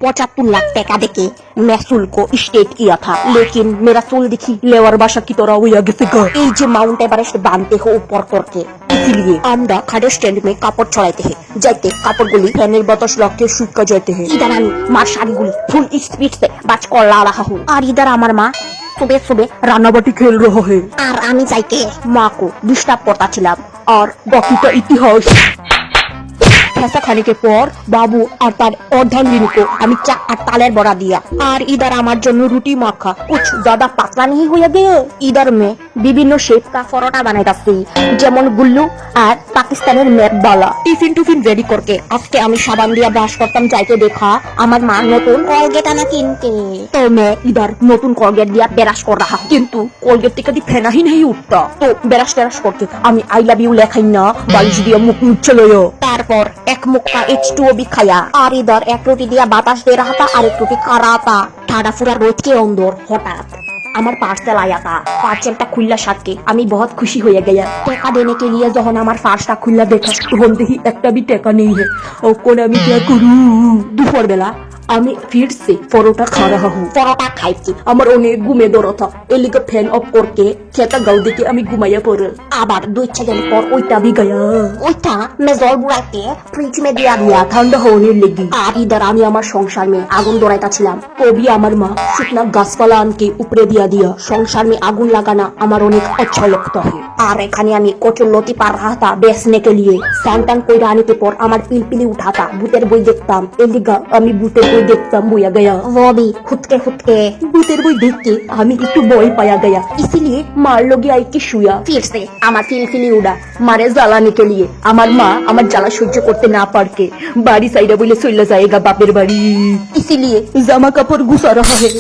75 लाख টাকা देके मैं सुल को स्टेट किया था, लेकिन मेरा सुल देखी लेवर बाशा की तरह हुआ এই যে মাউন্ট এভারেস্ট বানতে हो ऊपर करके, इसीलिए আমরা খাদের স্ট্যান্ড में কাপড় ছড়াইতে हैं, যাইতে কাপড়গুলি ফ্যানের বাতাস লাগতে শুকা যাইতে हैं। इधर আমি মার শাড়িগুলি ফুল স্পিড से বাজ করলা रहा हूं और इधर আমার মা सुबह सुबह रानाबाटी खेल रहा है और আমি যাইতে माँ को डिस्टर्ब करता ছিলাম। और बाकी का इतिहास फैसा खाने के पर बाबू और तार अर्धांगिनी को हमें चा और तालेर बड़ा दिया और इधर हमारे जन्नू रोटी माखा कुछ ज्यादा पतला नहीं हुआ गया। इधर में विभिन्न शेप का परोटा बनाई दासी जेमन गुल्लू और पाकिस्तानेर मैप वाला टिफिन टुफिन रेडी करके আজকে আমি সাবান দিয়া ব্রাশ করতাম যাইতে দেখা আমার মা নতুন কলগেট আনা কিনতে। तो मैं इधर नतून कलगेट दिया ब्रश कर रहा हूँ, किंतु कलगेट থেকে ফেনা ही नहीं उठता। तो ब्रश टेरश करके আমি आई लव यू লেখাই না বালিশ দিয়ে মুখ মুছে লयो। তারপর एक मुक्का H2O भी खाया और इधर एक रोटी दिया बातास दे रहा था और एक रोटी खा रहा था। ठाड़ा फुरा रोज के अंदर हठात আমার পার্সেল आया था। পার্সেলটা খুললা সাথে আমি बहुत खुशी हो गया। টাকা देने के लिए যখন আমার পার্সটা খুললা দেখা তখন দেখি একটা भी টাকা नहीं है। और কোন আমি क्या करूं? দুপুর বেলা আমি फिर से परोटा खा रहा हूँ। परोटा खाইছি আমার অনেক ঘুমে ধরতা, এলিকে ফ্যান অফ করকে খেতা গাও দেখে আমি ঘুমাইয়া পড়ে। আবার 2 সেকেন্ড পর ওইটা भी गया। ওইটা मैं জল বুড়াইতে ফ্রিজ में दिया दिया ঠান্ডা হওয়ার লেগে। আর इधर আমি আমার সংসার में আগুন ধরাইতাছিলাম। কবি আমার মা শুকনা গাছপালা আনকে উপরে दिया संसार में आगुन लगाना আমার অনেক अच्छा लगता है। और এখানে আমি কচুর লতি পার रहा था बेचने के लिए। सैंटान কইরা আনিতে পর আমার পিলপিলি উঠাতা ভূতের বই দেখতাম, এলিগা আমি ভূতের বই देखता बुया गया। वो भी खुदके खुदके भूतेर बई देख के हमें একটু ভয় पाया गया, इसीलिए मार लोगे आई के शुया। फिर से আমার ফিলফিলি উড়া मारे জ্বালানি के लिए আমার মা আমার জ্বালা সহ্য করতে না পারকে বাড়ি সাইডে বলে চলে যায়গা বাপের বাড়ি, इसीलिए জামা কাপড় গুছা रहा है।